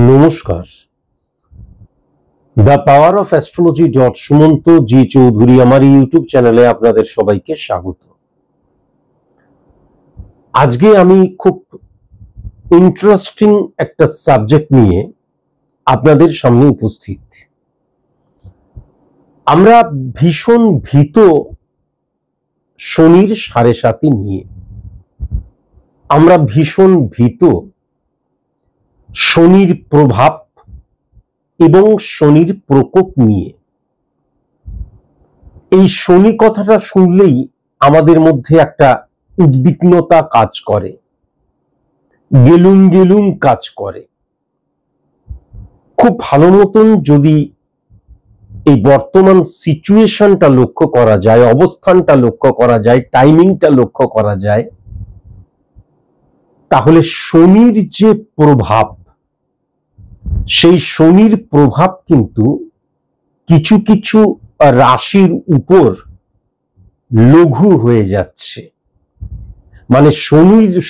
নমস্কার। The power of astrology Sumanta ji Chowdhury আমার YouTube চ্যানেলে আপনাদের সবাইকে স্বাগত। আজকে আমি খুব ইন্টারেস্টিং একটা সাবজেক্ট নিয়ে আপনাদের সামনে উপস্থিত। আমরা ভীষণ ভীত শনির 7.5 নিয়ে, আমরা ভীষণ ভীত শনির প্রভাব এবং শনির প্রকোপ নিয়ে। এই শনি কথাটা শুনলেই আমাদের মধ্যে একটা উদ্বিগ্নতা কাজ করে, গেলুম গেলুম কাজ করে। খুব ভালো মতন যদি এই বর্তমান সিচুয়েশনটা লক্ষ্য করা যায়, অবস্থানটা লক্ষ্য করা যায়, টাইমিংটা লক্ষ্য করা যায়, তাহলে শনির যে প্রভাব, সেই শনির প্রভাব কিন্তু কিছু কিছু রাশির উপর লঘু হয়ে যাচ্ছে। মানে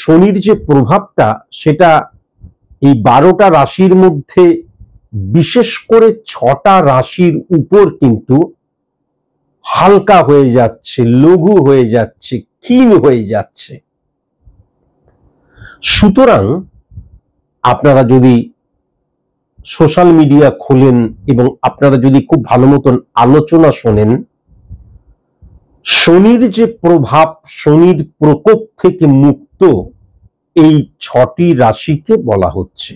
শনির যে প্রভাবটা, সেটা এই 12টা রাশির মধ্যে বিশেষ করে 6টা রাশির উপর কিন্তু হালকা হয়ে যাচ্ছে, লঘু হয়ে যাচ্ছে, ক্ষীণ হয়ে যাচ্ছে। সুতরাং আপনারা যদি সোশ্যাল মিডিয়া খোলেন এবং আপনারা যদি খুব ভালো মতন আলোচনা শোনেন, শনির যে প্রভাব, শনির প্রকোপ থেকে মুক্ত এই 6টি রাশিকে বলা হচ্ছে,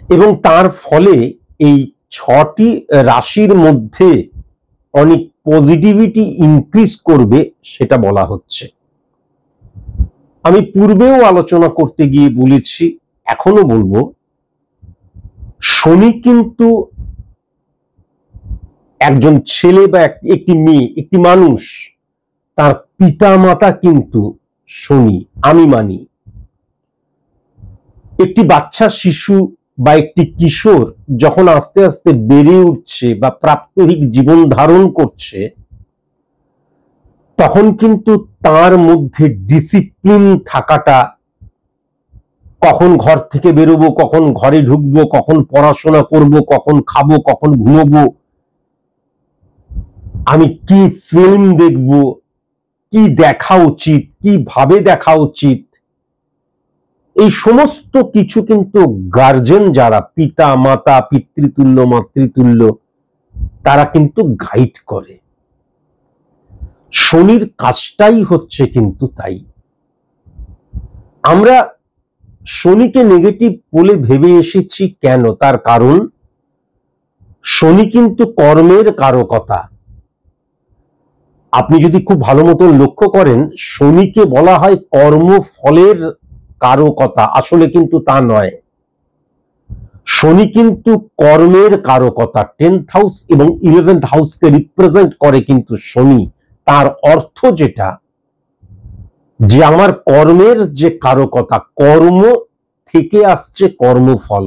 এবং তার ফলে এই 6টি রাশির মধ্যে অনেক পজিটিভিটি ইনক্রিজ করবে সেটা বলা হচ্ছে। আমি পূর্বেও আলোচনা করতে গিয়ে বলেছি, এখনো বলবো, শনি কিন্তু একজন ছেলে বা একটি মেয়ে, একটি মানুষ, তার পিতা মাতা কিন্তু শনি। আমি মানি একটি বাচ্চা শিশু বা একটি কিশোর যখন আস্তে আস্তে বেড়ে উঠছে বা প্রাত্যহিক জীবন ধারণ করছে, তখন কিন্তু তার মধ্যে ডিসিপ্লিন থাকাটা, কখন ঘর থেকে বেরোবো, কখন ঘরে ঢুকবো, কখন পড়াশোনা করব, কখন খাবো, কখন ঘুমোবো, আমি কি ফিল্ম দেখব, কি দেখা উচিত, কিভাবে দেখা উচিত, এই সমস্ত কিছু কিন্তু গার্জেন যারা, পিতা মাতা, পিতৃতুল্য মাতৃতুল্য, তারা কিন্তু গাইড করে। শনির কাজটাই হচ্ছে কিন্তু তাই। আমরা শনিকে নেগেটিভ বলে ভেবে এসেছি কেন? তার কারণ শনি কিন্তু কর্মের কারকতা। আপনি যদি খুব ভালো মতন লক্ষ্য করেন, শনিকে বলা হয় কর্মফলের কারকতা, আসলে কিন্তু তা নয়। শনি কিন্তু কর্মের কারকতা। 10th হাউস এবং 11th হাউসকে রিপ্রেজেন্ট করে কিন্তু শনি। তার অর্থ যেটা, যে আমার কর্মের যে কারকতা, কর্ম থেকে আসছে কর্মফল,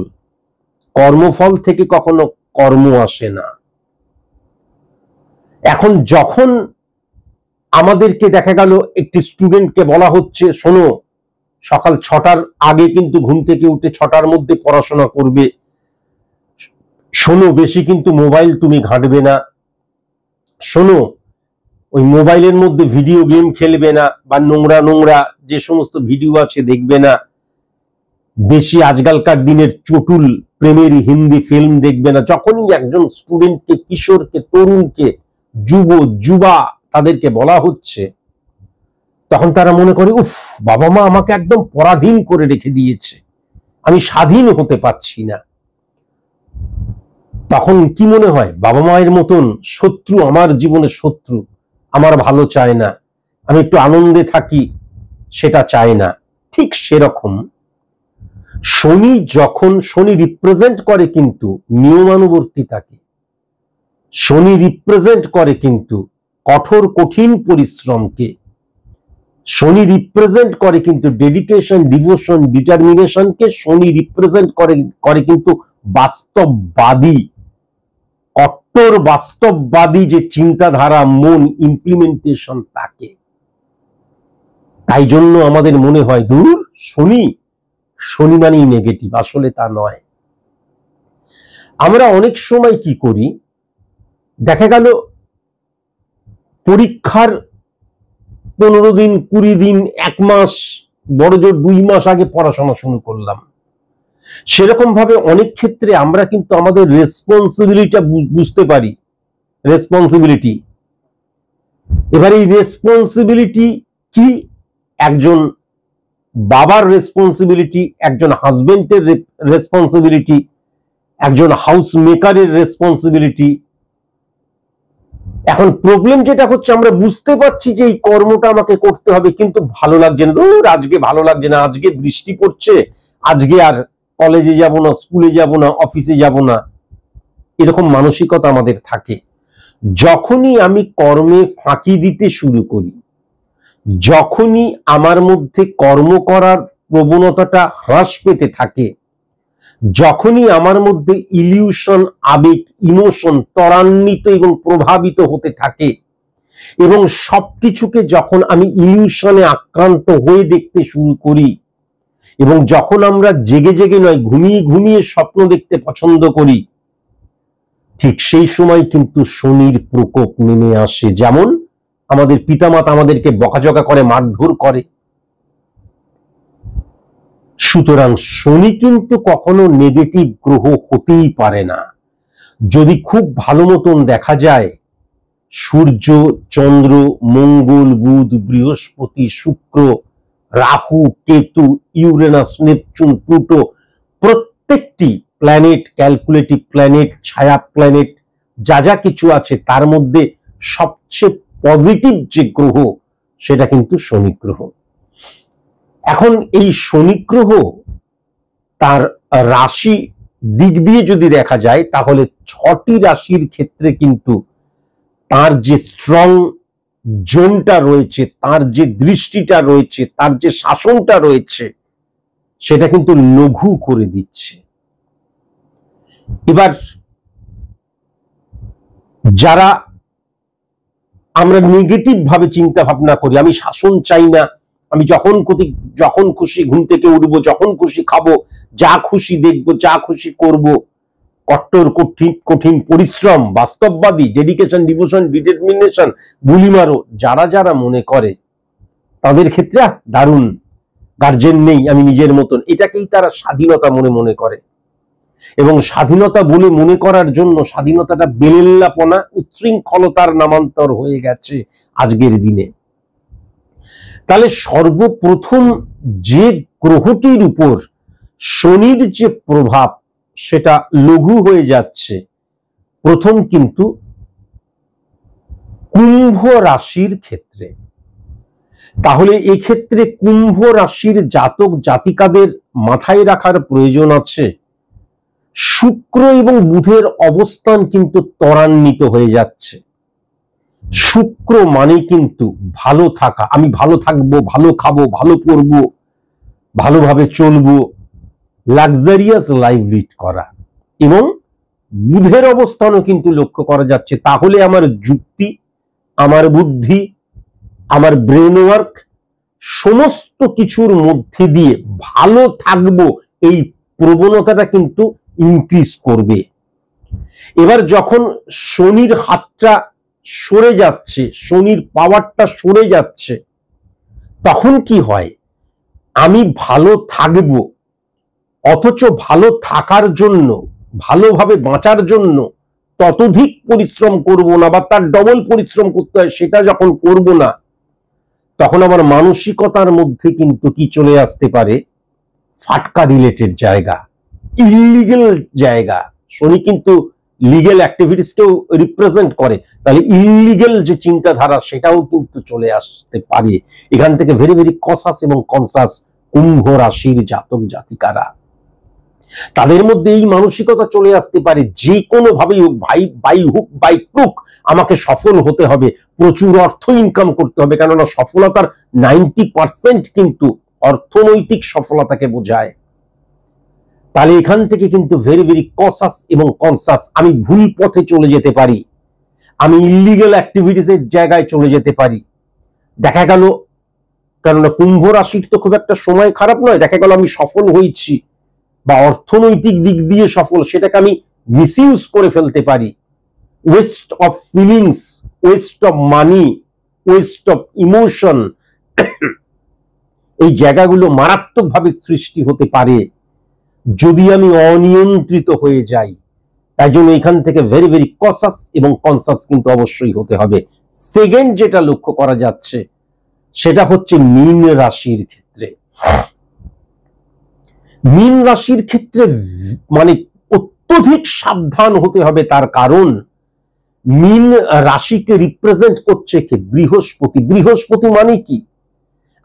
কর্মফল থেকে কখনো কর্ম আসে না। এখন যখন আমাদেরকে দেখা গেল একটি স্টুডেন্টকে বলা হচ্ছে, শোনো, সকাল 6টার আগে কিন্তু ঘুম থেকে উঠে 6টার মধ্যে পড়াশোনা করবে, শোনো, বেশি কিন্তু মোবাইল তুমি ঘাঁটবে না, শোনো, ওই মোবাইলের মধ্যে ভিডিও গেম খেলবে না, বা নোংরা নোংরা যে সমস্ত ভিডিও আছে দেখবে না, বেশি আজকালকার দিনের চটুল প্রেমের হিন্দি ফিল্ম দেখবে না। যখনই একজন স্টুডেন্টকে, কিশোরকে, তরুণকে, যুবা তাদেরকে বলা হচ্ছে, তখন তারা মনে করে, উফ, বাবা মা আমাকে একদম পরাধীন করে রেখে দিয়েছে, আমি স্বাধীন হতে পারছি না। তখন কি মনে হয়? বাবা মায়ের মতন শত্রু আমার জীবনে শত্রু, আমার ভালো চায় না, আমি একটু আনন্দে থাকি, সেটা চায় না। ঠিক সেরকম শনি রিপ্রেজেন্ট করে কিন্তু নিয়মানুবর্তিতাকে, শনি রিপ্রেজেন্ট করে কিন্তু কঠোর কঠিন পরিশ্রমকে, শনি রিপ্রেজেন্ট করে কিন্তু ডেডিকেশন, ডিভোশন, ডিটারমিনেশনকে, শনি রিপ্রেজেন্ট করে কিন্তু বাস্তববাদী, কট্টর বাস্তববাদী যে চিন্তাধারা, মন, ইমপ্লিমেন্টেশন, তাকে। তাই জন্য আমাদের মনে হয়, দূর, শনি মানেই নেগেটিভ। আসলে তা নয়। আমরা অনেক সময় কি করি, দেখা গেল পরীক্ষার 15 দিন 20 দিন 1 মাস বড় জোর 2 মাস আগে পড়াশোনা শুরু করলাম। সেরকম ভাবে অনেক ক্ষেত্রে আমরা কিন্তু আমাদের রেসপন্সিবিলিটিটা বুঝতে পারি, রেসপন্সিবিলিটি। এবার এই রেসপন্সিবিলিটি কি, একজন বাবার রেসপন্সিবিলিটি, একজন হাজবেন্ডের রেসপন্সিবিলিটি, একজন হাউস মেকারের রেসপন্সিবিলিটি। এখন প্রবলেম যেটা হচ্ছে, আমরা বুঝতে পারছি যে এই কর্মটা আমাকে করতে হবে, কিন্তু ভালো লাগছে না, আজকে ভালো লাগছে না, আজকে বৃষ্টি পড়ছে, আজকে আর কলেজে যাব না, স্কুলে যাব না, অফিসে যাব না, এরকম মানসিকতা আমাদের থাকে। যখনই আমি কর্মে ফাঁকি দিতে শুরু করি, যখনই আমার মধ্যে কর্ম করার প্রবণতাটা হ্রাস পেতে থাকে, যখনই আমার মধ্যে ইলিউশন, আবেগ, ইমোশন ত্বরান্বিত এবং প্রভাবিত হতে থাকে, এবং সবকিছুকে যখন আমি ইলিউশনে আক্রান্ত হয়ে দেখতে শুরু করি, এবং যখন আমরা জেগে জেগে নয় ঘুমিয়ে ঘুমিয়ে স্বপ্ন দেখতে পছন্দ করি, ঠিক সেই সময় কিন্তু শনির প্রকোপ নেমে আসে। যেমন আমাদের পিতামাতা আমাদেরকে বকাঝকা করে, মারধর করে। সুতরাং শনি কিন্তু কখনো নেগেটিভ গ্রহ হতেই পারে না। যদি খুব ভালো মতন দেখা যায়, সূর্য, চন্দ্র, মঙ্গল, বুধ, বৃহস্পতি, শুক্র, Rahu, Ketu, Uranus, Neptune, Pluto, প্রত্যেকটি প্ল্যানেট, ক্যালকুলেটিভ প্ল্যানেট, ছায়া প্ল্যানেট, যা যা কিছু আছে তার মধ্যে সবচেয়ে পজিটিভ যে গ্রহ সেটা কিন্তু শনি গ্রহ। এখন এই শনি গ্রহ তার রাশি দিক দিয়ে যদি দেখা যায়, তাহলে 6টি রাশির ক্ষেত্রে কিন্তু তার যে স্ট্রং জোনটা রয়েছে, তার যে দৃষ্টিটা রয়েছে, তার যে শাসনটা রয়েছে, সেটা কিন্তু লঘু করে দিচ্ছে। এবার যারা আমরা নেগেটিভ ভাবে চিন্তা ভাবনা করি, আমি শাসন চাই না, আমি যখন খুশি ঘুম থেকে উঠবো, যখন খুশি খাবো, যা খুশি দেখবো, যা খুশি করব, কঠোর কঠিন পরিশ্রম, বাস্তববাদী, ডেডিকেশন, ডিভোশন, ডিটারমিনেশন, গুলি মারো, যারা যারা মনে করে, তাদের ক্ষেত্রে দারুণ, গার্জেন নেই, আমি নিজের মতন, এটাকেই তারা স্বাধীনতা মনে করে। এবং স্বাধীনতা বলে মনে করার জন্য স্বাধীনতাটা বেলেল্লাপনা, উচ্ছৃঙ্খলতার নামান্তর হয়ে গেছে আজকের দিনে। তাহলে সর্বপ্রথম যে গ্রহটির উপর শনির যে প্রভাব সেটা লঘু হয়ে যাচ্ছে, প্রথম কিন্তু কুম্ভ রাশির ক্ষেত্রে। তাহলে এক্ষেত্রে কুম্ভ রাশির জাতক জাতিকাদের মাথায় রাখার প্রয়োজন আছে, শুক্র এবং বুধের অবস্থান কিন্তু ত্বরান্বিত হয়ে যাচ্ছে। শুক্র মানে কিন্তু ভালো থাকা, আমি ভালো থাকবো, ভালো খাবো, ভালো করবো, ভালোভাবে চলবো, লাক্সারিয়াস লাইফ লিড করা। এবং বুধের অবস্থানও কিন্তু লক্ষ্য করা যাচ্ছে। তাহলে আমার যুক্তি, আমার বুদ্ধি, আমার ব্রেন ওয়ার্ক, সমস্ত কিছুর মধ্যে দিয়ে ভালো থাকবো, এই প্রবণতাটা কিন্তু ইনক্রিজ করবে। এবার যখন শনির হাতটা সরে যাচ্ছে, শনির পাওয়ারটা সরে যাচ্ছে, তখন কি হয়, আমি ভালো থাকবো, অথচ ভালো থাকার জন্য, ভালোভাবে বাঁচার জন্য ততোধিক পরিশ্রম করব না, বা তার ডবল পরিশ্রম করতে হয়, সেটা যখন করব না, তখন আমার মানসিকতার মধ্যে কিন্তু কি চলে আসতে পারে, ফাটকা রিলেটেড জায়গা, ইলিগেল জায়গা। শনি কিন্তু লিগেল অ্যাক্টিভিটিসকেও রিপ্রেজেন্ট করে, তাহলে ইলিগেল যে চিন্তাধারা সেটাও কিন্তু চলে আসতে পারে। এখান থেকে ভেরি ভেরি কসাস এবং কনসাস কুম্ভ রাশির জাতক জাতিকারা, তাদের মধ্যে এই মানসিকতা চলে আসতে পারে, যে কোনো ভাবেই হোক, বাই হুক বাই ক্রুক আমাকে সফল হতে হবে, প্রচুর অর্থ ইনকাম করতে হবে, কেননা সফলতার 90% কিন্তু অর্থনৈতিক সফলতাকে বোঝায়। তাহলে এখান থেকে কিন্তু ভেরি ভেরি কসাস এবং কনসাস, আমি ভুল পথে চলে যেতে পারি, আমি ইলিগাল অ্যাক্টিভিটিসের জায়গায় চলে যেতে পারি। দেখা গেল, কেননা কুম্ভ রাশির তো খুব একটা সময় খারাপ নয়, দেখা গেল আমি সফল হয়েছি বা অর্থনৈতিক দিক দিয়ে সফল, সেটাকে আমি মিসইউজ করে ফেলতে পারি, West of feelings, West of money, West of emotion, এই জায়গাগুলো মারাত্মকভাবে সৃষ্টি হতে পারে যদি আমি অনিয়ন্ত্রিত হয়ে যাই। তাই জন্য এখান থেকে ভেরি ভেরি কসাস এবং কনসাস কিন্তু অবশ্যই হতে হবে। সেকেন্ড যেটা লক্ষ্য করা যাচ্ছে সেটা হচ্ছে মীন রাশির ক্ষেত্রে। মীন রাশির ক্ষেত্রে মানে অত্যধিক সাবধান হতে হবে, তার কারণ মীন রাশিকে রিপ্রেজেন্ট করছে কি? বৃহস্পতি। বৃহস্পতি মানে কি?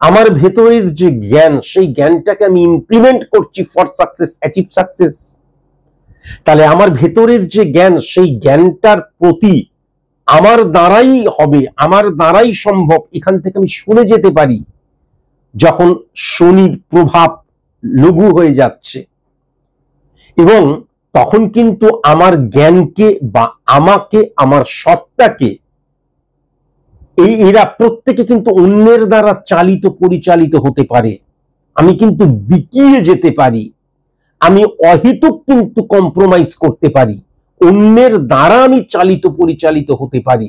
আমার ভেতরের যে জ্ঞান, সেই জ্ঞানটাকে আমি ইমপ্লিমেন্ট করছি ফর সাকসেস, অ্যাচিভ সাকসেস। তাহলে আমার ভেতরের যে জ্ঞান, সেই জ্ঞানটার প্রতি আমার দ্বারাই হবে, আমার দ্বারাই সম্ভব, এখান থেকে আমি সরে যেতে পারি যখন শনির প্রভাব লঘু হয়ে যাচ্ছে। এবং তখন কিন্তু আমার জ্ঞানকে বা আমাকে, আমার সত্তাকে, এরা প্রত্যেকে কিন্তু অন্যের দ্বারা চালিত পরিচালিত হতে পারে। আমি কিন্তু বিকিয়ে যেতে পারি, আমি অহেতুক কিন্তু কম্প্রোমাইজ করতে পারি, অন্যের দ্বারা আমি চালিত পরিচালিত হতে পারি।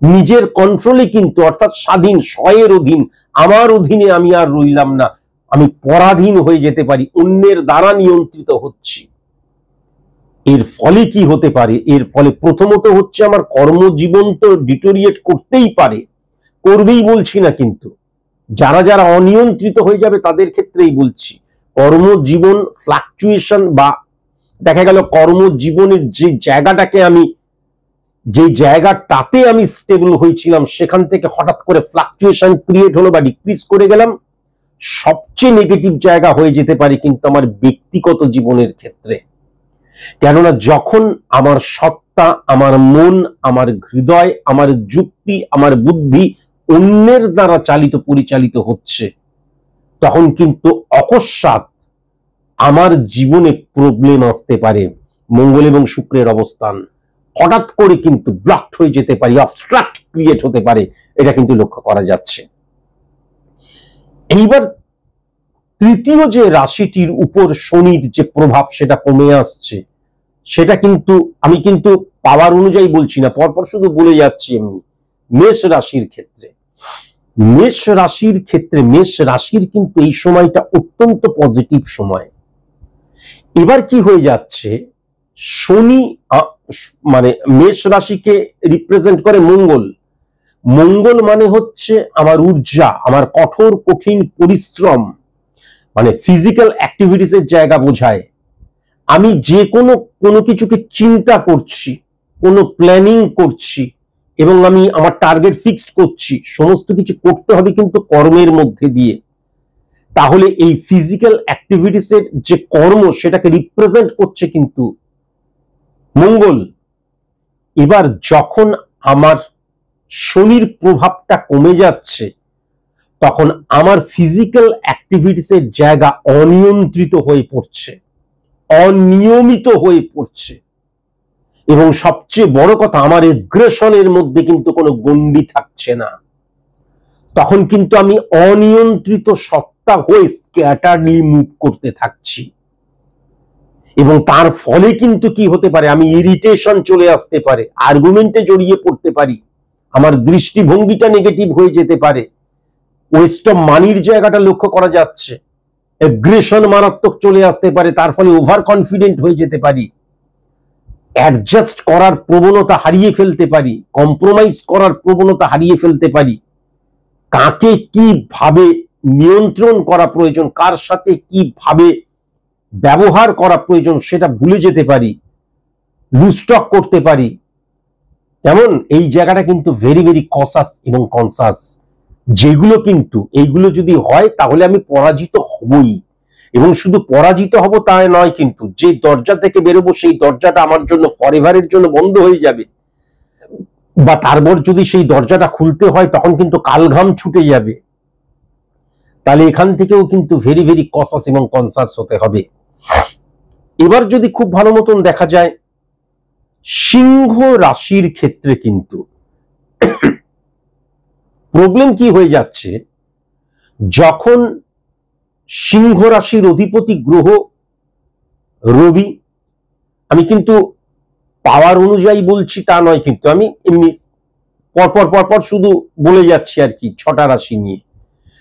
নিজের কন্ট্রোলে কিন্তু, অর্থাৎ স্বাধীন, স্বয়ের অধীন, আমার অধীনে আমি আর রইলাম না, আমি পরাধীন হয়ে যেতে পারি, অন্যের দ্বারা নিয়ন্ত্রিত হচ্ছি। এর ফলে কি হতে পারে? এর ফলে প্রথমত হচ্ছে আমার কর্মজীবন তো ডিটোরিয়েট করতেই পারে, করবেই বলছি না, কিন্তু যারা যারা অনিয়ন্ত্রিত হয়ে যাবে তাদের ক্ষেত্রেই বলছি। কর্মজীবন ফ্লাকচুয়েশন, বা দেখা গেল কর্মজীবনের যে জায়গাটাকে আমি, যে জায়গাটাতে আমি স্টেবল হয়েছিলাম, সেখান থেকে হঠাৎ করে ফ্লাকচুয়েশন ক্রিয়েট হলো বা ডিক্রিজ করে গেলাম, সবচেয়ে নেগেটিভ জায়গা হয়ে যেতে পারে কিন্তু আমার ব্যক্তিগত জীবনের ক্ষেত্রে। কেননা যখন আমার সত্তা, আমার মন, আমার হৃদয়, আমার যুক্তি, আমার বুদ্ধি অন্যের দ্বারা চালিত পরিচালিত হচ্ছে, তখন কিন্তু অকস্মাৎ আমার জীবনে প্রবলেম আসতে পারে। মঙ্গল এবং শুক্রের অবস্থান হঠাৎ করে কিন্তু ব্লকড হয়ে যেতে পারে, অবস্ট্রাক্ট ক্রিয়েট হতে পারে, এটা কিন্তু লক্ষ্য করা যাচ্ছে। এইবার তৃতীয় যে রাশিটির উপর শনির যে প্রভাব সেটা কমে আসছে, সেটা কিন্তু আমি কিন্তু পাওয়ার অনুযায়ী বলছি না, পরপর শুধু বলে যাচ্ছি। এমনি মেষ রাশির ক্ষেত্রে, মেষ রাশির ক্ষেত্রে মেষ রাশির কিন্তু এই সময়টা অত্যন্ত পজিটিভ সময়। এবার কি হয়ে যাচ্ছে, শনি মানে মেষ রাশিকে রিপ্রেজেন্ট করে মঙ্গল। মঙ্গল মানে হচ্ছে আমার ঊর্জা, আমার কঠোর কঠিন পরিশ্রম, মানে ফিজিক্যাল অ্যাক্টিভিটিস এর জায়গা বোঝায়। আমি যে কোনো কিছুকে চিন্তা করছি, কোনো প্ল্যানিং করছি, এবং আমি আমার টার্গেট ফিক্স করছি, সমস্ত কিছু করতে হবে কিন্তু কর্মের মধ্যে দিয়ে। তাহলে এই ফিজিক্যাল অ্যাক্টিভিটিস এর যে কর্ম, সেটাকে রিপ্রেজেন্ট করছে কিন্তু মঙ্গল। এবার যখন আমার শনির প্রভাবটা কমে যাচ্ছে, তখন আমার ফিজিক্যাল অ্যাক্টিভিটিস এর জায়গা অনিয়ন্ত্রিত হয়ে পড়ছে, অনিয়মিত হয়ে পড়ছে, এবং সবচেয়ে বড় কথা, আমার এগ্রেশনের মধ্যে কিন্তু কোনো গণ্ডি থাকছে না। তখন কিন্তু আমি অনিয়ন্ত্রিত সত্তা হয়ে স্ক্যাটারলি মুভ করতে থাকছি, এবং তার ফলে কিন্তু কি হতে পারে, আমি ইরিটেশন চলে আসতে পারে, আর্গুমেন্টে জড়িয়ে পড়তে পারি, আমার দৃষ্টিভঙ্গিটা নেগেটিভ হয়ে যেতে পারে, ওয়েস্ট অফ মানির জায়গাটা লক্ষ্য করা যাচ্ছে, এগ্রেশন মারাত্মক চলে আসতে পারে, তার ফলে ওভার কনফিডেন্ট হয়ে যেতে পারি, অ্যাডজাস্ট করার প্রবণতা হারিয়ে ফেলতে পারি, কম্প্রোমাইজ করার প্রবণতা হারিয়ে ফেলতে পারি, কাকে কিভাবে নিয়ন্ত্রণ করা প্রয়োজন, কার সাথে কিভাবে ব্যবহার করা প্রয়োজন সেটা ভুলে যেতে পারি, লুজটক করতে পারি। যেমন এই জায়গাটা কিন্তু ভেরি ভেরি কসাস এবং কনসাস, যেগুলো কিন্তু এইগুলো যদি হয় তাহলে আমি পরাজিত হবই, এবং শুধু পরাজিত হব তা নয়, কিন্তু যে দরজা থেকে বেরোবো সেই দরজাটা আমার জন্য ফরএভারের জন্য বন্ধ হয়ে যাবে, বা তারপর যদি সেই দরজাটা খুলতে হয় তখন কিন্তু কালঘাম ছুটে যাবে। তাহলে এখান থেকেও কিন্তু ভেরি ভেরি কসাস এবং কনসাস হতে হবে। এবার যদি খুব ভালো মতন দেখা যায়, সিংহ রাশির ক্ষেত্রে কিন্তু প্রবলেম কি হয়ে যাচ্ছে, যখন সিংহ রাশির অধিপতি গ্রহ রবি, আমি কিন্তু পাওয়ার অনুযায়ী বলছি তা নয়, কিন্তু আমি এমনি পরপর পরপর শুধু বলে যাচ্ছি আর কি। 6টা রাশি নিয়ে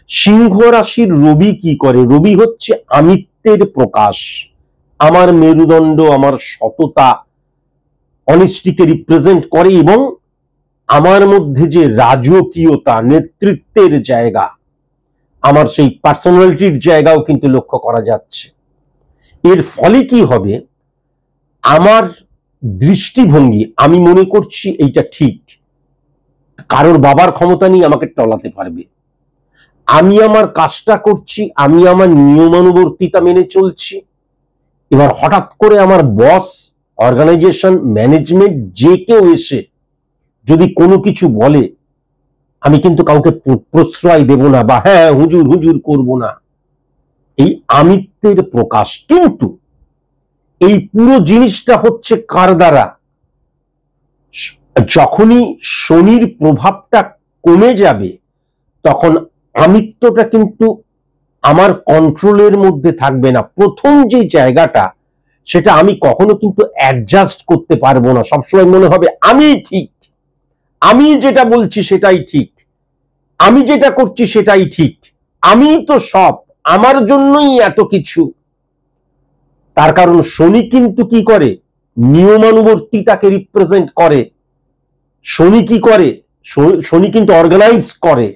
সিংহ রাশির রবি কি করে? রবি হচ্ছে আমিত্বের প্রকাশ, আমার মেরুদণ্ড, আমার সততা, অনেস্টিকে রিপ্রেজেন্ট করে, এবং আমার মধ্যে যে রাজকীয়তা, নেতৃত্বের জায়গা, আমার সেই পার্সোনালিটির জায়গাও কিন্তু লক্ষ্য করা যাচ্ছে। এর ফলে কি হবে? আমার দৃষ্টিভঙ্গি, আমি মনে করছি এইটা ঠিক, কারোর বাবার ক্ষমতা নিয়ে আমাকে টলাতে পারবে। আমি আমার কাজটা করছি, আমি আমার নিয়মানুবর্তিতা মেনে চলছি। এবার হঠাৎ করে আমার বস, অর্গানাইজেশন, ম্যানেজমেন্ট, যে কেউ এসে যদি কোনো কিছু বলে, আমি কিন্তু কাউকে প্রশ্রয় দেব না, বা হ্যাঁ হুজুর হুজুর করব না। এই আমিত্বের প্রকাশ। কিন্তু এই পুরো জিনিসটা হচ্ছে কার দ্বারা? যখনই শনির প্রভাবটা কমে যাবে, তখন আমিত্বটা কিন্তু আমার কন্ট্রোলের মধ্যে থাকবে না। প্রথম যে জায়গাটা, সেটা আমি কখনো কিন্তু অ্যাডজাস্ট করতে পারবো না। সবসময় মনে হবে আমি ঠিক, আমি যেটা বলছি সেটাই ঠিক, আমি যেটা করছি সেটাই ঠিক, আমি তো সব, আমার জন্যই এত কিছু। তার কারণ শনি কিন্তু কি করে? নিয়মানুবর্তিতাকে রিপ্রেজেন্ট করে। শনি কি করে? শনি কিন্তু অর্গানাইজ করে।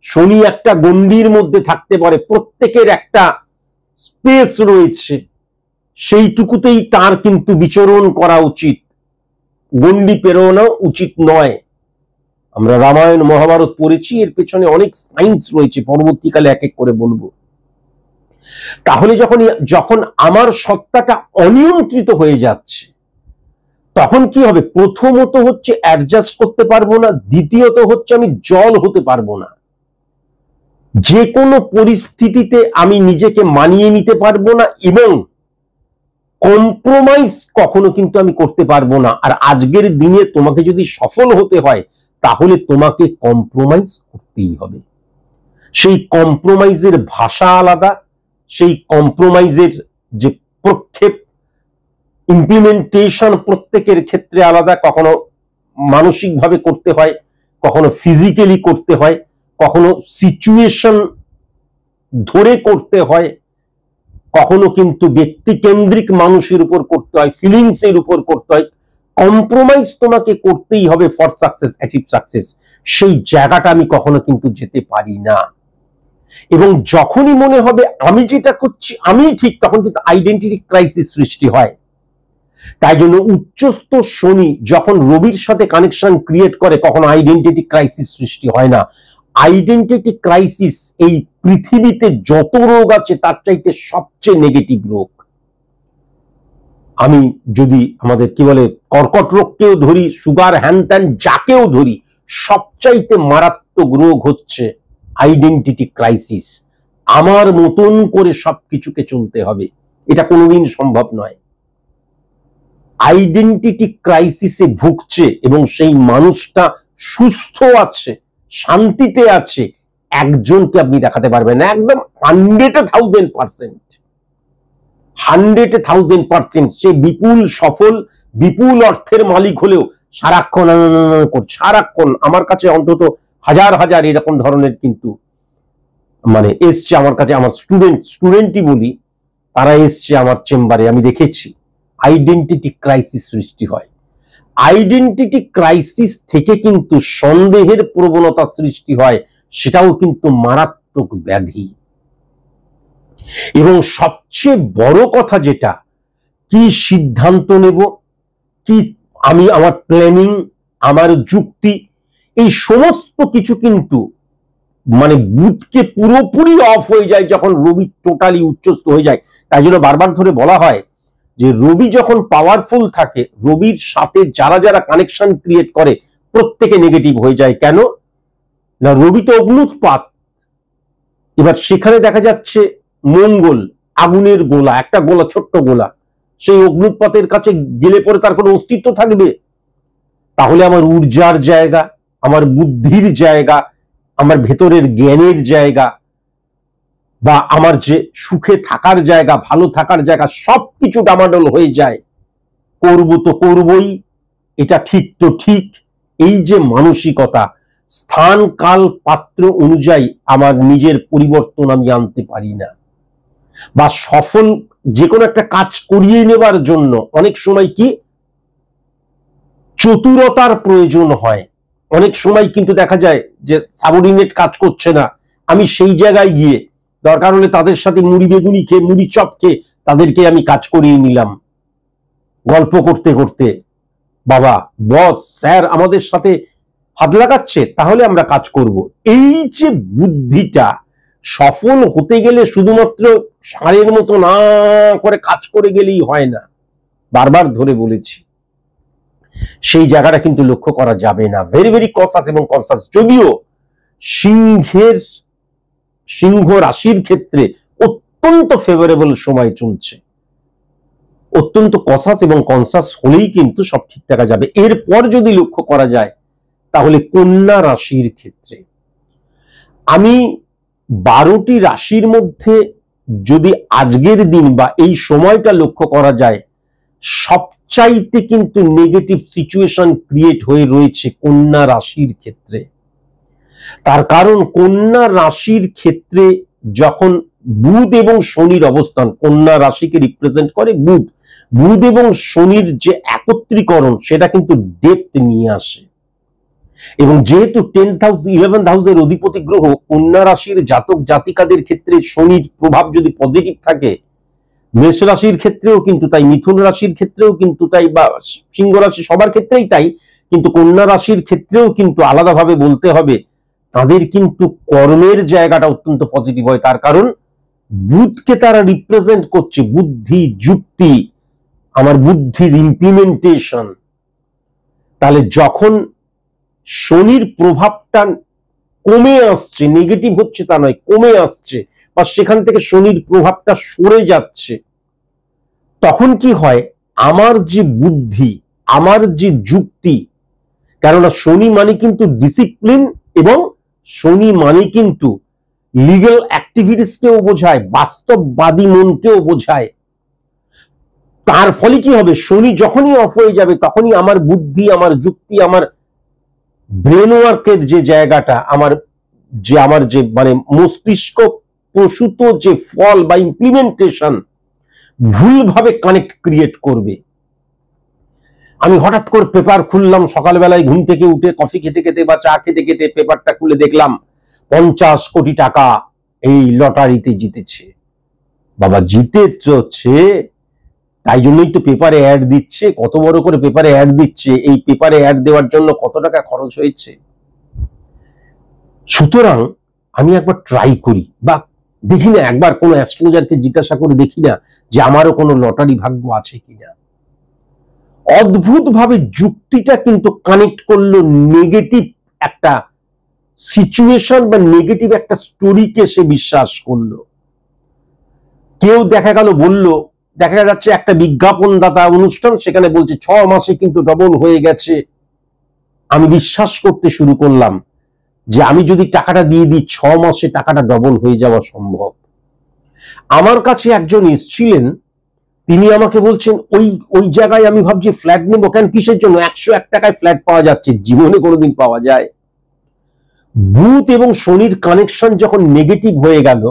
শনি একটা গণ্ডির মধ্যে থাকতে পারে, প্রত্যেকের একটা স্পেস রয়েছে, সেইটুকুতেই তার কিন্তু বিচরণ করা উচিত, গণ্ডি পেরোনো উচিত নয়। আমরা রামায়ণ মহাভারত পড়েছি, এর পেছনে অনেক সায়েন্স রয়েছে, পরবর্তীকালে এক এক করে বলবো। তাহলে যখন আমার সত্তাটা অনিয়ন্ত্রিত হয়ে যাচ্ছে, তখন কি হবে? প্রথমত হচ্ছে অ্যাডজাস্ট করতে পারবো না, দ্বিতীয়ত হচ্ছে আমি জল হতে পারবো না। যে কোনো পরিস্থিতিতে আমি নিজেকে মানিয়ে নিতে পারবো না, এবং কম্প্রোমাইজ কখনো কিন্তু আমি করতে পারবো না। আর আজকের দিনে তোমাকে যদি সফল হতে হয়, তাহলে তোমাকে কম্প্রোমাইজ করতেই হবে। সেই কম্প্রোমাইজের ভাষা আলাদা, সেই কম্প্রোমাইজের যে প্রক্ষেপ, ইমপ্লিমেন্টেশন প্রত্যেকের ক্ষেত্রে আলাদা। কখনো মানসিকভাবে করতে হয়, কখনো ফিজিক্যালি করতে হয়, কখনো সিচুয়েশন ধরে করতে হয়, কখনো কিন্তু ব্যক্তিকেন্দ্রিক মানুষের উপর করতে হয়, ফিলিংস এর উপর করতে হয়। কম্প্রোমাইজ তোমাকে করতেই হবে ফর সাকসেস, অ্যাচিভ সাকসেস। সেই জায়গাটা আমি কখনো কিন্তু যেতে পারি না। এবং যখনই মনে হবে আমি যেটা করছি আমি ঠিক, তখন কিন্তু আইডেন্টিটি ক্রাইসিস সৃষ্টি হয়। তাই জন্য উচ্চস্থ শনি যখন রবির সাথে কানেকশন ক্রিয়েট করে, কখনো আইডেন্টিটি ক্রাইসিস সৃষ্টি হয় না। আইডেন্টিটি ক্রাইসিস এই পৃথিবীতে যত রোগ আছে তার চাইতে সবচেয়ে নেগেটিভ রোগ। আমি যদি আমাদের কি বলে কর্কট রোগকেও ধরি, সুগার, হ্যান ত্যান যাকেও ধরি, সবচাইতে মারাত্মক রোগ হচ্ছে আইডেন্টিটি ক্রাইসিস। আমার মতন করে সবকিছুকে চলতে হবে, এটা কোনোদিন সম্ভব নয়। আইডেন্টিটি ক্রাইসিসে ভুগছে এবং সেই মানুষটা সুস্থ আছে, শান্তিতে আছে, একজনকে আপনি দেখাতে পারবেন না। একদম 100,000%, 100,000%। সে বিপুল সফল, বিপুল অর্থের মালিক হলেও সারাক্ষণ সারাক্ষণ আমার কাছে অন্তত হাজার হাজার এরকম ধরনের কিন্তু মানে এসছে আমার কাছে। আমার স্টুডেন্টই বলি, তারা এসছে আমার চেম্বারে, আমি দেখেছি আইডেন্টিটি ক্রাইসিস সৃষ্টি হয়। আইডেন্টিটি ক্রাইসিস থেকে কিন্তু সন্দেহের প্রবণতা সৃষ্টি হয়, সেটাও কিন্তু মারাত্মক ব্যাধি। এবং সবচেয়ে বড় কথা যেটা, কি সিদ্ধান্ত নেব, কি আমি আমার প্ল্যানিং, আমার যুক্তি, এই সমস্ত কিছু কিন্তু মানে বুধকে পুরোপুরি অফ হয়ে যায় যখন রবি টোটালি উচ্চস্থ হয়ে যায়। তাই জন্য বারবার ধরে বলা হয় যে রবি যখন পাওয়ারফুল থাকে, রবির সাথে যারা যারা কানেকশন ক্রিয়েট করে প্রত্যেকে নেগেটিভ হয়ে যায়। কেন না? রবি তো অগ্নুৎপাত। এবার সেখানে দেখা যাচ্ছে মঙ্গল আগুনের গোলা, একটা গোলা, ছোট্ট গোলা, সেই অগ্নুৎপাতের কাছে গেলে পরে তার কোনো অস্তিত্ব থাকবে? তাহলে আমার ঊর্জার জায়গা, আমার বুদ্ধির জায়গা, আমার ভেতরের জ্ঞানের জায়গা, বা আমার যে সুখে থাকার জায়গা, ভালো থাকার জায়গা, সবকিছু ডামাডোল হয়ে যায়। করব তো করবই, এটা ঠিক তো ঠিক, এই যে মানসিকতা, স্থান কাল পাত্র অনুযায়ী আমার নিজের পরিবর্তন আমি আনতে পারি না, বা সফল যে কোনো একটা কাজ করিয়ে নেবার জন্য অনেক সময় কি চতুরতার প্রয়োজন হয়। অনেক সময় কিন্তু দেখা যায় যে সাবঅর্ডিনেট কাজ করছে না, আমি সেই জায়গায় গিয়ে দরকার হলে তাদের সাথে মুড়ি বেগুনি খেয়ে, মুড়ি চপ খেয়ে তাদেরকে আমি কাজ করিয়ে নিলাম, গল্প করতে করতে। বাবা, বস, স্যার আমাদের সাথে হাত লাগাচ্ছে, তাহলে আমরা কাজ করব। এই যে বুদ্ধিটা, সফল হতে গেলে শুধুমাত্র ষাঁড়ের মতো না করে কাজ করে গেলেই হয় না, বারবার ধরে বলেছি। সেই জায়গাটা কিন্তু লক্ষ্য করা যাবে না। ভেরি ভেরি কনসাস এবং কনসাস। যদিও সিংহ রাশির ক্ষেত্রে অত্যন্ত ফেভারেবল সময় চলছে, অত্যন্ত কনসাস এবং কনসাস হলেই কিন্তু সব ঠিক থাকা যাবে। এরপর যদি লক্ষ্য করা যায় তাহলে কন্যা রাশির ক্ষেত্রে আমি 12টি রাশির মধ্যে যদি আজকের দিন বা এই সময়টা লক্ষ্য করা যায়, সবচাইতে কিন্তু নেগেটিভ সিচুয়েশন ক্রিয়েট হয়ে রয়েছে কন্যা রাশির ক্ষেত্রে। তার কারণ কন্যা রাশির ক্ষেত্রে যখন বুধ এবং শনির অবস্থান, কন্যা রাশিকে রিপ্রেজেন্ট করে বুধ, বুধ এবং শনির যে একত্রীকরণ সেটা কিন্তু ডেপথ নিয়ে আসে। এবং যেহেতু 10th হাউস 11th হাউসের অধিপতি গ্রহ কন্যা রাশির জাতক জাতিকাদের ক্ষেত্রে শনির প্রভাব যদি পজিটিভ থাকে, মেষ রাশির ক্ষেত্রেও কিন্তু তাই, মিথুন রাশির ক্ষেত্রেও কিন্তু তাই, বা সিংহ রাশি সবার ক্ষেত্রেই তাই, কিন্তু কন্যা রাশির ক্ষেত্রেও কিন্তু আলাদাভাবে বলতে হবে তাদের কিন্তু কর্মের জায়গাটা অত্যন্ত পজিটিভ হয়। তার কারণ বুধকে তারা রিপ্রেজেন্ট করছে, বুদ্ধি, যুক্তি, আমার বুদ্ধির ইমপ্লিমেন্টেশন। তাহলে যখন শনির প্রভাবটা কমে আসছে, নেগেটিভ হচ্ছে তা নয়, কমে আসছে, বা সেখান থেকে শনির প্রভাবটা সরে যাচ্ছে, তখন কি হয়, আমার যে বুদ্ধি, আমার যে যুক্তি, কেননা শনি মানে কিন্তু ডিসিপ্লিন, এবং শনি মানে কিন্তু লিগ্যাল অ্যাক্টিভিটিসকেও বোঝায়, বাস্তববাদী মনকেও বোঝায়। তার ফলে কি হবে, শনি যখনই অফ হয়ে যাবে তখনই আমার বুদ্ধি, আমার যুক্তি, আমার ব্রেন ওয়ার্কের যে জায়গাটা, আমার যে মানে মস্তিষ্ক প্রসূত যে ফল বা ইমপ্লিমেন্টেশন ভুলভাবে কানেক্ট ক্রিয়েট করবে। আমি হঠাৎ করে পেপার খুললাম সকালবেলায় ঘুম থেকে উঠে, কফি খেতে খেতে বা চা খেতে খেতে পেপারটা খুলে দেখলাম 50 কোটি টাকা এই লটারিতে জিতেছে। বাবা, জিতেছে তাই জন্যই তো পেপারে অ্যাড দিচ্ছে, কত বড় করে পেপারে অ্যাড দিচ্ছে, এই পেপারে অ্যাড দেওয়ার জন্য কত টাকা খরচ হয়েছে। সুতরাং আমি একবার ট্রাই করি, বা দেখি না, একবার কোনো অ্যাস্ট্রোলজারকে জিজ্ঞাসা করে দেখি না যে আমারও কোনো লটারি ভাগ্য আছে কিনা। অদ্ভুত ভাবে যুক্তিটা কিন্তু কানেক্ট করলো নেগেটিভ একটা সিচুয়েশন বা নেগেটিভ একটা স্টোরিকে সে বিশ্বাস করলো। কেউ দেখা গেল বলল, দেখা যাচ্ছে একটা বিজ্ঞাপনদাতা অনুষ্ঠান, সেখানে বলছে 6 মাসে কিন্তু ডবল হয়ে গেছে। আমি বিশ্বাস করতে শুরু করলাম যে আমি যদি টাকাটা দিয়ে দিই 6 মাসে টাকাটা ডবল হয়ে যাওয়া সম্ভব। আমার কাছে একজন এসেছিলেন, তিনি আমাকে বলছেন ওই জায়গায় আমি ভাবছি ফ্ল্যাট নেবো, কেন, কিসের জন্য, 101 টাকায় ফ্ল্যাট পাওয়া যাচ্ছে, জীবনে কোনোদিন পাওয়া যায়। বুধ এবং শনির কানেকশন যখন নেগেটিভ হয়ে গেল,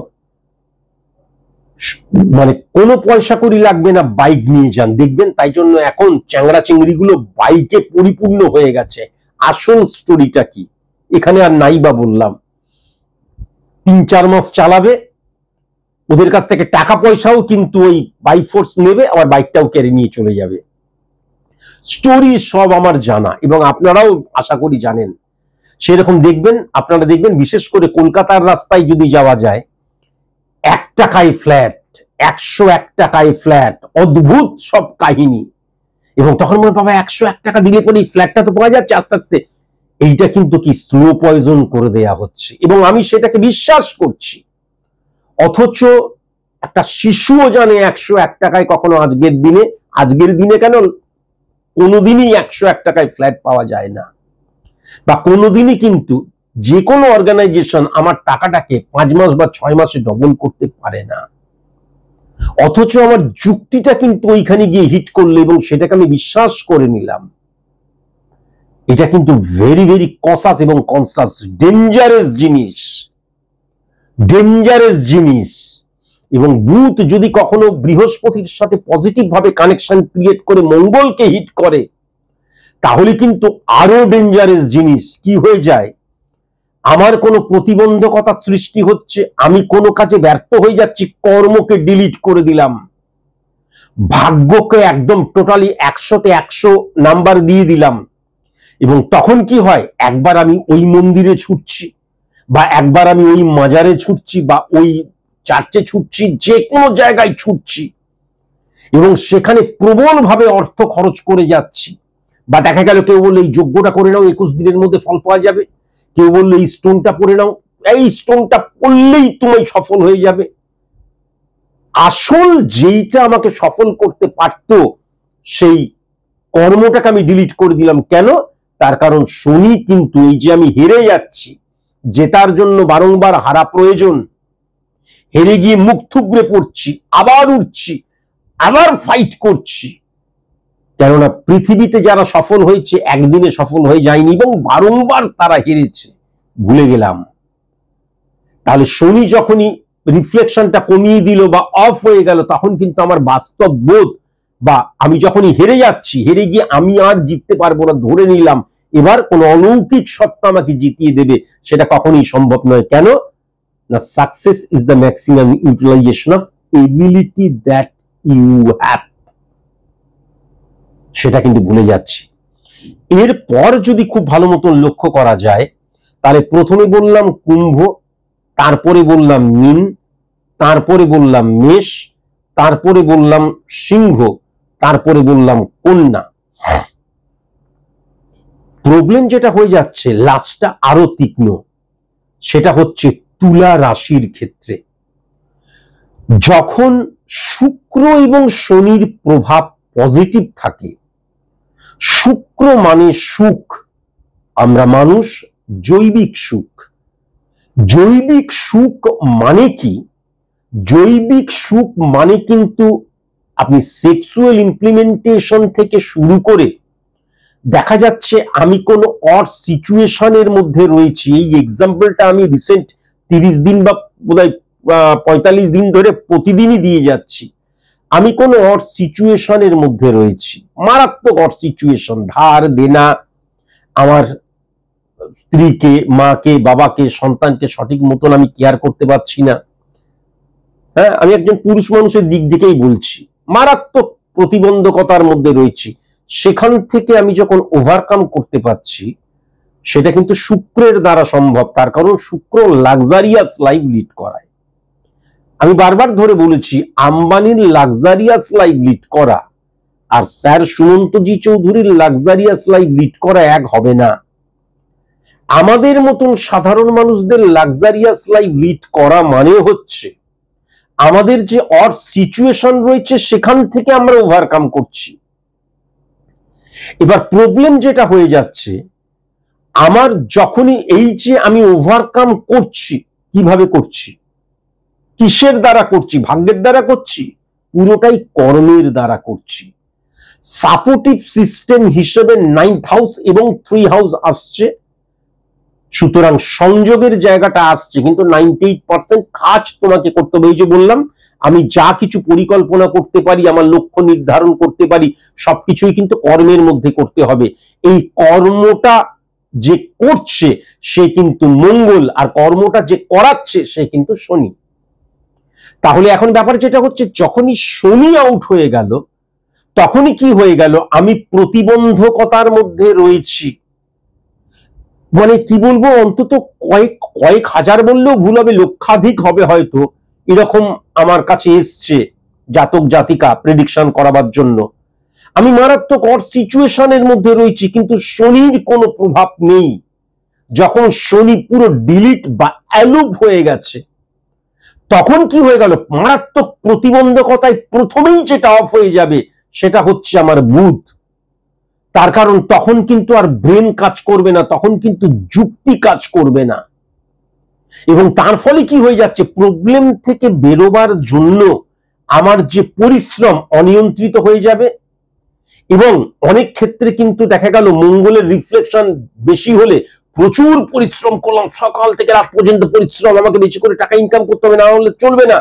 মানে কোনো পয়সা করি লাগবে না, বাইক নিয়ে যান দেখবেন। তাই জন্য এখন চ্যাংড়া চিংড়িগুলো বাইকে পরিপূর্ণ হয়ে গেছে। আসল স্টোরিটা কি এখানে আর নাই বা বললাম, 3-4 মাস চালাবে, ওদের কাছ থেকে টাকা পয়সাও কিন্তু ওই বাই ফোর্স নেবে, আবার বাইকটাও কেড়ে নিয়ে চলে যাবে। স্টোরি সব আমার জানা, এবং আপনারাও আশা করি জানেন। সেরকম আপনারা দেখবেন, বিশেষ করে কলকাতার রাস্তায় যদি যাওয়া যায়, 1 টাকায় ফ্ল্যাট, 101 টাকায় ফ্ল্যাট, অদ্ভুত সব কাহিনী। এবং তখন মনে পাবে 101 টাকা দিলে পরে ফ্ল্যাটটা তো পাওয়া যাচ্ছে আস্তে আস্তে। এইটা কিন্তু কি স্লো পয়জন করে দেয়া হচ্ছে, এবং আমি সেটাকে বিশ্বাস করছি। অথচ একটা শিশুও জানে 101 টাকায় কখনো আজকের দিনে কেন কোনোদিনই 101 টাকায় ফ্ল্যাট পাওয়া যায় না, বা কোনোদিনই কিন্তু যে কোনো অর্গানাইজেশন আমার টাকাটাকে 5 মাস বা 6 মাসে ডবল করতে পারে না। অথচ আমার যুক্তিটা কিন্তু ওইখানে গিয়ে হিট করলো, এবং সেটাকে আমি বিশ্বাস করে নিলাম। এটা কিন্তু ভেরি ভেরি কসাস এবং কনসাস ডেঞ্জারাস জিনিস। এবং বুধ যদি কখনো বৃহস্পতির সাথে পজিটিভ ভাবে কানেকশন ক্রিয়েট করে মঙ্গলকে হিট করে, তাহলে কিন্তু আরো ডেঞ্জারাস জিনিস কি হয়ে যায়। আমার কোনো প্রতিবন্ধকতা সৃষ্টি হচ্ছে, আমি কোনো কাজে ব্যর্থ হয়ে যাচ্ছি, কর্মকে ডিলিট করে দিলাম, ভাগ্যকে একদম টোটালি 100-তে 100 নাম্বার দিয়ে দিলাম। এবং তখন কি হয়, একবার আমি ওই মন্দিরে ছুটছি, বা একবার আমি ওই মাজারে ছুটছি, বা ওই চার্চে ছুটছি, যে কোনো জায়গায় ছুটছি, এবং সেখানে প্রবল ভাবে অর্থ খরচ করে যাচ্ছি। বা দেখা গেল কেউ বললো এই যজ্ঞটা করে নাও, 21 দিনের মধ্যে ফল পাওয়া যাবে। কেউ বললো এই স্টোনটা পরে নাও, এই স্টোনটা পড়লেই তুমি সফল হয়ে যাবে। আসল যেইটা আমাকে সফল করতে পারত, সেই কর্মটাকে আমি ডিলিট করে দিলাম। কেন? তার কারণ শনি কিন্তু এই যে আমি হেরে যাচ্ছি, জেতার জন্য বারংবার হারা প্রয়োজন, হেরে গিয়ে মুখ থুবড়ে পড়ছি, আবার উঠছি, আবার ফাইট করছি। কেননা পৃথিবীতে যারা সফল হয়েছে একদিনে সফল হয়ে যায়নি, এবং বারংবার তারা হেরেছে, ভুলে গেলাম। তাহলে শনি যখনই রিফ্লেকশনটা কমিয়ে দিল বা অফ হয়ে গেল, তখন কিন্তু আমার বাস্তব বোধ, বা আমি যখনই হেরে যাচ্ছি, হেরে গিয়ে আমি আর জিততে পারবো না, ধরে নিলাম এবার কোন অলৌকিক সত্তা আমাকে জিতিয়ে দেবে, সেটা কখনোই সম্ভব নয়। কেন না, success is the maximum utilization of ability that you have. সেটা কিন্তু ভুলে যাচ্ছি। এরপর যদি খুব ভালো মতন লক্ষ্য করা যায়, তাহলে প্রথমে বললাম কুম্ভ, তারপরে বললাম মীন, তারপরে বললাম মেষ, তারপরে বললাম সিংহ, তারপরে বললাম কন্যা। প্রবলেম যেটা হয়ে যাচ্ছে, লাস্টটা আরো তীক্ষ্ণ, সেটা হচ্ছে তুলা রাশির ক্ষেত্রে। যখন শুক্র এবং শনির প্রভাব পজিটিভ থাকে, শুক্র মানে সুখ, আমরা মানুষ জৈবিক সুখ। জৈবিক সুখ মানে কি? জৈবিক সুখ মানে কিন্তু আপনি সেক্সুয়াল ইমপ্লিমেন্টেশন থেকে শুরু করে দেখা যাচ্ছে আমি কোন অড সিচুয়েশনের মধ্যে রয়েছি। এই এক্সাম্পলটা আমি রিসেন্ট 30 দিন বা বোধহয় 45 দিন ধরে প্রতিদিনই দিয়ে যাচ্ছি। আমি কোন অড সিচুয়েশনের মধ্যে রয়েছি, মারাত্মক অড সিচুয়েশন, ধার দেনা, আমার স্ত্রীকে, মাকে, বাবাকে, সন্তানকে সঠিক মতন আমি কেয়ার করতে পারছি না। হ্যাঁ, আমি একজন পুরুষ মানুষের দিক থেকেই বলছি, মারাত্মক প্রতিবন্ধকতার মধ্যে রয়েছি। সেখান থেকে আমি যখন ওভারকাম করতে পারছি, সেটা কিন্তু শুক্রের দ্বারা সম্ভব। তার কারণ শুক্র লাক্সারিয়াস লাইফ লিড করায়। আমি বারবার ধরে বলেছি, আম্বানির লাক্সারিয়াস লাইফ লিড করা আর স্যার সুমন্তজি চৌধুরীর লাক্সারিয়াস লাইফ লিড করা এক হবে না। আমাদের মতন সাধারণ মানুষদের লাক্সারিয়াস লাইফ লিড করা মানে হচ্ছে আমাদের যে অড সিচুয়েশন রয়েছে সেখান থেকে আমরা ওভারকাম করছি। এবার প্রবলেম যেটা হয়ে যাচ্ছে, আমার যখনই এই যে আমি ওভারকাম করছি, কিভাবে করছি, কিসের দ্বারা করছি? ভাগ্যের দ্বারা করছি? পুরোটাই কর্মের দ্বারা করছি। সাপোর্টিভ সিস্টেম হিসেবে 9th হাউস এবং 3 হাউস আসছে, সুতরাং সংযোগের জায়গাটা আসছে, কিন্তু 98% কাজ তোমাকে করতে হবে। এই যে বললাম, আমি যা কিছু পরিকল্পনা করতে পারি, আমার লক্ষ্য নির্ধারণ করতে পারি, সবকিছুই কিন্তু কর্মের মধ্যে করতে হবে। এই কর্মটা যে করছে সে কিন্তু মঙ্গল, আর কর্মটা যে করাচ্ছে সে কিন্তু শনি। তাহলে এখন ব্যাপার যেটা হচ্ছে, যখনই শনি আউট হয়ে গেল, তখনই কি হয়ে গেল, আমি প্রতিবন্ধকতার মধ্যে রয়েছি। মানে কি বলবো, অন্তত কয়েক হাজার বললেও ভুল হবে, লক্ষাধিক হবে হয়তো, এরকম আমার কাছে এসছে জাতক জাতিকা প্রেডিকশন করাবার জন্য। আমি মারাত্মক অড সিচুয়েশনের মধ্যে রয়েছি, কিন্তু শনির কোনো প্রভাব নেই। যখন শনি পুরো ডিলিট বা অ্যালুপ হয়ে গেছে, তখন কি হয়ে গেল, মারাত্মক প্রতিবন্ধকতায় প্রথমেই যেটা অফ হয়ে যাবে সেটা হচ্ছে আমার বুধ। তার কারণ তখন কিন্তু আর ব্রেন কাজ করবে না, তখন কিন্তু যুক্তি কাজ করবে না, এবং তার ফলে কি হয়ে যাচ্ছে, প্রবলেম থেকে বেরোবার জন্য আমার যে পরিশ্রম অনিয়ন্ত্রিত হয়ে যাবে, এবং অনেক ক্ষেত্রে কিন্তু দেখা গেল মঙ্গলের রিফ্লেকশন বেশি হলে প্রচুর পরিশ্রম করলাম, সকাল থেকে রাত পর্যন্ত পরিশ্রম, আমাকে বেশি করে টাকা ইনকাম করতে হবে, না হলে চলবে না,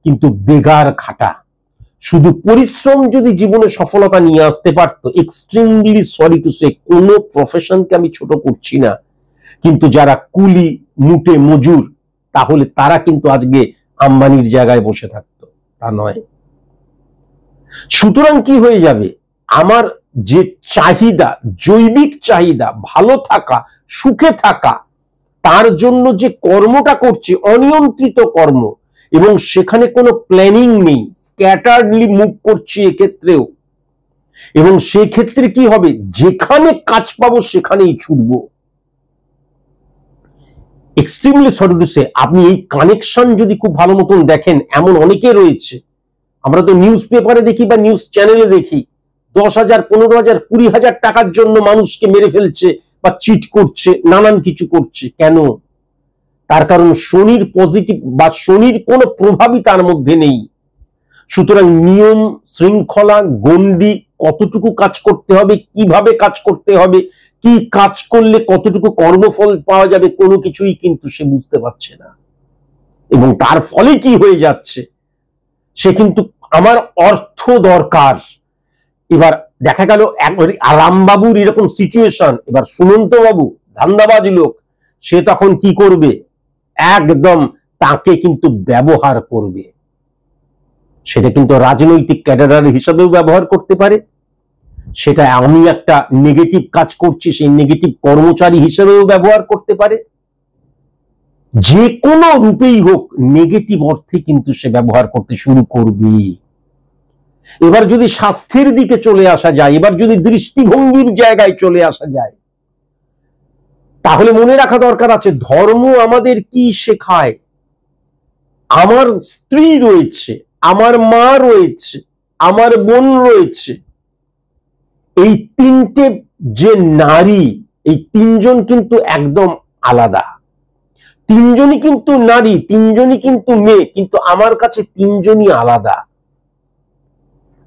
কিন্তু বেগার খাটা। শুধু পরিশ্রম যদি জীবনে সফলতা নিয়ে আসতে পারত, এক্সট্রিমলি সরি টু সে, কোনো প্রফেশনকে আমি ছোট করছি না, কিন্তু যারা কুলি মুটে মজুর, তাহলে তারা কিন্তু আজকে আম্বানির জায়গায় বসে থাকতো, তা নয়। সুতরাং কি হয়ে যাবে, আমার যে চাহিদা, জৈবিক চাহিদা, ভালো থাকা, সুখে থাকা, তার জন্য যে কর্মটা করছি, অনিয়ন্ত্রিত কর্ম, এবং সেখানে কোনো প্ল্যানিং নেই, স্ক্যাটার্ডলি মুভ করছি এক্ষেত্রেও, এবং সেক্ষেত্রে কি হবে, যেখানে কাজ পাবো সেখানেই ছুটবো। এক্সট্রিমলি সরি টু সে, আপনি এই কানেকশন যদি খুব ভালো মতন দেখেন, এমন অনেকে রয়েছে, আমরা তো নিউজ পেপারে দেখি বা নিউজ চ্যানেলে দেখি, 10,000, 15,000, 20,000 টাকার জন্য মানুষকে মেরে ফেলছে বা চিট করছে, নানান কিছু করছে। কেন? তার কারণ শনির পজিটিভ বা শনির কোনো প্রভাবই তার মধ্যে নেই। সুতরাং নিয়ম, শৃঙ্খলা, গণ্ডি, কতটুকু কাজ করতে হবে, কিভাবে কাজ করতে হবে, কি কাজ করলে কতটুকু কর্মফল পাওয়া যাবে, কোনো কিছুই কিন্তু সে বুঝতে পারছে না, এবং তার ফলে কি হয়ে যাচ্ছে, সে কিন্তু আমার অর্থ দরকার। এবার দেখা গেল রামবাবুর এরকম সিচুয়েশন, এবার সুমন্ত বাবু ধান্দাবাজ লোক, সে তখন কি করবে, একদম তাকে কিন্তু ব্যবহার করবে, সেটা কিন্তু রাজনৈতিক ক্যাডার হিসাবেও ব্যবহার করতে পারে, সেটা আমি একটা নেগেটিভ কাজ করছি সেই নেগেটিভ কর্মচারী হিসেবেও ব্যবহার করতে পারে, যে কোনো রূপেই হোক নেগেটিভ অর্থে কিন্তু সে ব্যবহার করতে শুরু করবে। এবার যদি স্বাস্থ্যের দিকে চলে আসা যায়, এবার যদি দৃষ্টিভঙ্গির জায়গায় চলে আসা যায়, তাহলে মনে রাখা দরকার আছে ধর্ম আমাদের কি শেখায়। আমার স্ত্রী রয়েছে, আমার মা রয়েছে, আমার বোন রয়েছে, এই তিনটে যে নারী, এই তিনজন কিন্তু একদম আলাদা, তিনজনই কিন্তু নারী, তিনজনই কিন্তু মেয়ে, কিন্তু আমার কাছে তিনজনই আলাদা।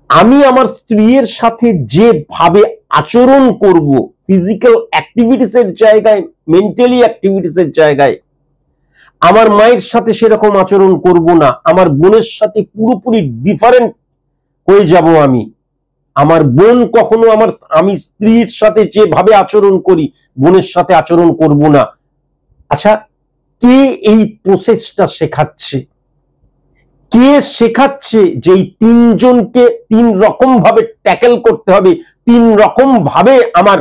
আমি আমার স্ত্রীর সাথে যেভাবে আচরণ করব, ফিজিক্যাল অ্যাক্টিভিটিসের জায়গায়, মেন্টালি অ্যাক্টিভিটিসের জায়গায়, আমার মায়ের সাথে সেরকম আচরণ করব না, আমার বোনের সাথে পুরোপুরি ডিফারেন্ট হয়ে যাব আমি। আমার বোন কখনো আমি স্ত্রীর সাথে যেভাবে আচরণ করি বোনের সাথে আচরণ করব না। আচ্ছা, কে এই প্রসেসটা শেখাচ্ছে? কে শেখাচ্ছে যে এই তিনজনকে তিন রকম ভাবে ট্যাকেল করতে হবে, তিন রকম ভাবে আমার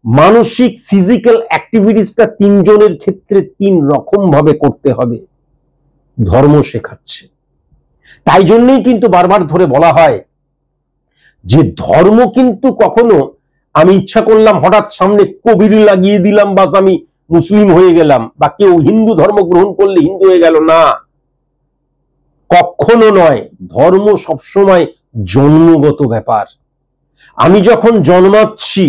মানসিক ফিজিক্যাল অ্যাক্টিভিটিসটা তিনজনের ক্ষেত্রে তিন রকম ভাবে করতে হবে? ধর্ম শেখাচ্ছে। তাই জন্যই কিন্তু বারবার ধরে বলা হয় যে ধর্ম কিন্তু কখনো আমি ইচ্ছা করলাম হঠাৎ সামনে কবির লাগিয়ে দিলাম বাস আমি মুসলিম হয়ে গেলাম, বা কেউ হিন্দু ধর্ম গ্রহণ করলে হিন্দু হয়ে গেল, না, কখনো নয়। ধর্ম সবসময় জন্মগত ব্যাপার। আমি যখন জন্মাচ্ছি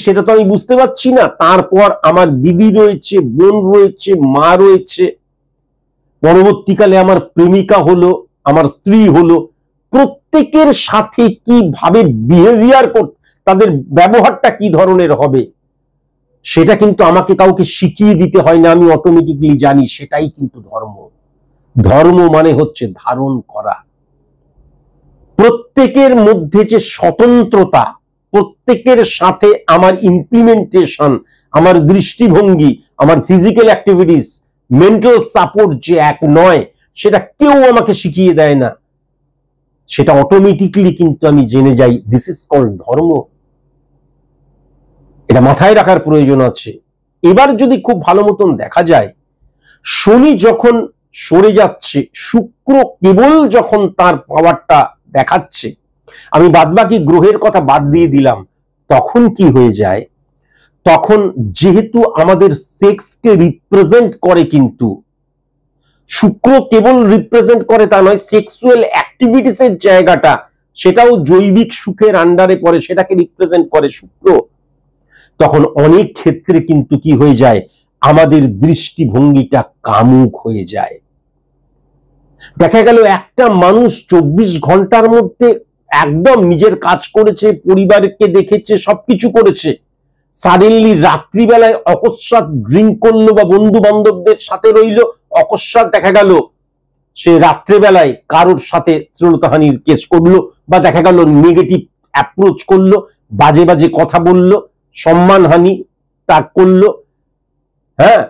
সেটা তো আমি বুঝতে পারছি না, তারপর আমার দিদি রয়েছে, বোন রয়েছে, মা রয়েছে, পরবর্তীকালে আমার প্রেমিকা হলো, আমার স্ত্রী হলো, প্রত্যেকের সাথে কিভাবে বিহেভিয়ার তাদের ব্যবহারটা কি ধরনের হবে সেটা কিন্তু আমাকে কাউকে শিখিয়ে দিতে হয় না, আমি অটোমেটিকলি জানি। সেটাই কিন্তু ধর্ম। ধর্ম মানে হচ্ছে ধারণ করা। প্রত্যেকের মধ্যে যে স্বতন্ত্রতা, প্রত্যেকের সাথে আমার ইমপ্লিমেন্টেশন, আমার দৃষ্টিভঙ্গি, আমার ফিজিক্যাল অ্যাক্টিভিটিস, মেন্টাল সাপোর্ট যে এক নয়, সেটা কেউ আমাকে শিখিয়ে দেয় না, সেটা অটোমেটিকলি কিন্তু আমি জেনে যাই। দিস ইজ কল্ড ধর্ম। এটা মাথায় রাখার প্রয়োজন আছে। এবার যদি খুব ভালো মতন দেখা যায়, শনি যখন সরে যাচ্ছে, শুক্র কেবল যখন তার পাওয়ারটা দেখাচ্ছে, আমি বাদবাকি গ্রহের কথা বাদ দিয়ে দিলাম, তখন কি হয়ে যায়, তখন যেহেতু আমাদের সেক্সকে রিপ্রেজেন্ট করে, কিন্তু শুক্র কেবল রিপ্রেজেন্ট করে তা নয়, সেক্সুয়াল অ্যাক্টিভিটিসের জায়গাটা সেটাও জৈবিক সুখের আন্ডারে পড়ে, সেটাকে রিপ্রেজেন্ট করে শুক্র। তখন অনেক ক্ষেত্রে কিন্তু কি হয়ে যায়, আমাদের দৃষ্টিভঙ্গিটা কামুক হয়ে যায়। দেখা গেল একটা মানুষ 24 ঘন্টার মধ্যে একদম নিজের কাজ করেছে, পরিবারকে দেখেছে, সবকিছু করেছে, সাডেনলি রাত্রিবেলায় অকস্মাৎ ড্রিঙ্ক করলো বা বন্ধু বান্ধবদের সাথে রইলো, অকস্মাৎ দেখা গেল সে রাত্রেবেলায় কারোর সাথে শ্লীলতাহানির কেস করলো, বা দেখা গেল নেগেটিভ অ্যাপ্রোচ করলো, বাজে বাজে কথা বললো, সম্মানহানি ত্যাগ করলো, হ্যাঁ,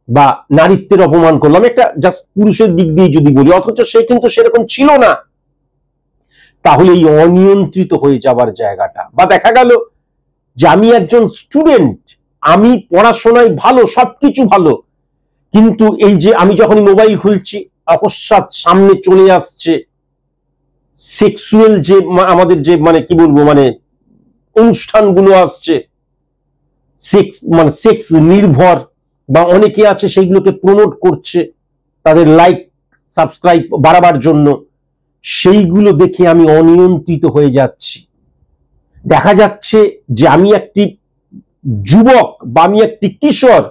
বা নারীত্বের অপমান করলাম, একটা জাস্ট পুরুষের দিক দিয়ে যদি বলি, অথচ সে কিন্তু সেরকম ছিল না। তাহলে এই অনিয়ন্ত্রিত হয়ে যাবার জায়গাটা, বা দেখা গেল যে আমি একজন স্টুডেন্ট, আমি পড়াশোনায় ভালো, সবকিছু ভালো, কিন্তু এই যে আমি যখন মোবাইল খুলছি অকস্মাৎ সামনে চলে আসছে সেক্সুয়াল যে আমাদের যে মানে কি বলবো মানে অনুষ্ঠানগুলো আসছে, সেক্স নির্ভর, বা অনেকে আছে সেইগুলোকে প্রমোট করছে তাদের লাইক সাবস্ক্রাইব বাড়াবার জন্য, সেইগুলো দেখে আমি অনিয়ন্ত্রিত হয়ে যাচ্ছি। দেখা যাচ্ছে যে আমি একটি যুবক বা আমি একটি কিশোর,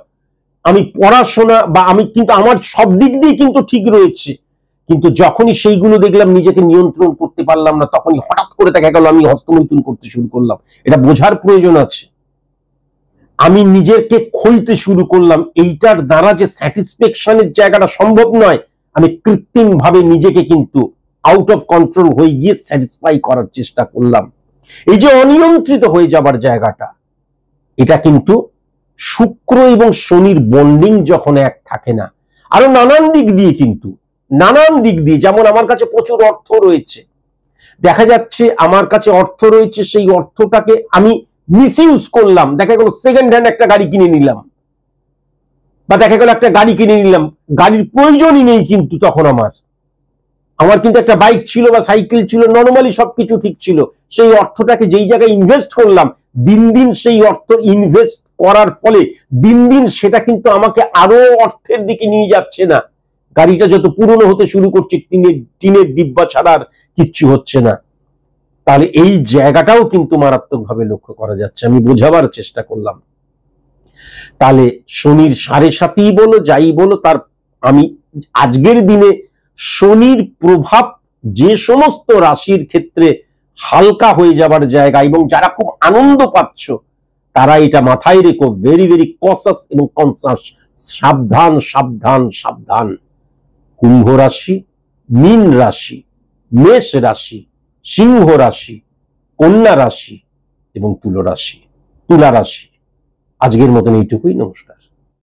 আমি পড়াশোনা বা আমি কিন্তু আমার সব দিক দিয়ে কিন্তু ঠিক রয়েছে, কিন্তু যখনই সেইগুলো দেখলাম নিজেকে নিয়ন্ত্রণ করতে পারলাম না, তখনই হঠাৎ করে দেখা গেল আমি হস্তমৈথুন করতে শুরু করলাম। এটা বোঝার প্রয়োজন আছে। আমি নিজেকে খুলতে শুরু করলাম, এইটার দ্বারা যে স্যাটিসফ্যাকশনের জায়গাটা সম্ভব নয়, আমি কৃত্রিম ভাবে নিজেকে কিন্তু আউট অফ কন্ট্রোল হয়ে গিয়ে স্যাটিসফাই করার চেষ্টা করলাম। এই যে অনিয়ন্ত্রিত হয়ে যাবার জায়গাটা, এটা কিন্তু শুক্র এবং শনির বন্ডিং যখন এক থাকে না, আরো নানান দিক দিয়ে, কিন্তু নানান দিক দিয়ে, যেমন আমার কাছে প্রচুর অর্থ রয়েছে, দেখা যাচ্ছে আমার কাছে অর্থ রয়েছে, সেই অর্থটাকে আমি মিসইউজ করলাম, দেখা গেল সেকেন্ড হ্যান্ড একটা গাড়ি কিনে নিলাম, বা দেখা গেল একটা গাড়ি কিনে নিলাম, গাড়ির প্রয়োজনই নেই, কিন্তু তখন আমার কিন্তু একটা বাইক ছিল বা সাইকেল ছিল, নর্মালি সবকিছু ঠিক ছিল, সেই অর্থটাকে যেই জায়গায় ইনভেস্ট করলাম, দিন দিন সেই অর্থ ইনভেস্ট করার ফলে দিন দিন সেটা কিন্তু আমাকে আরো অর্থের দিকে নিয়ে যাচ্ছে না, গাড়িটা যত পুরনো হতে শুরু করছে, টিনের ডিব্বা ছাড়া আর কিচ্ছু হচ্ছে না। তাহলে এই জায়গাটাও কিন্তু মারাত্মকভাবে লক্ষ্য করা যাচ্ছে, আমি বোঝাবার চেষ্টা করলাম। তাহলে শনির 7.5 বলো যাই বলো, তার আমি আজকের দিনে শনির প্রভাব যে সমস্ত রাশির ক্ষেত্রে হালকা হয়ে যাবার জায়গা, এবং যারা খুব আনন্দ পাচ্ছ তারা এটা মাথায় রেখো, ভেরি ভেরি কসাস এবং কনসাস, সাবধান সাবধান সাবধান। কুম্ভ রাশি, মীন রাশি, মেষ রাশি, সিংহ রাশি, কন্যা রাশি এবং তুলা রাশি। আজকের মতন এইটুকুই, নমস্কার।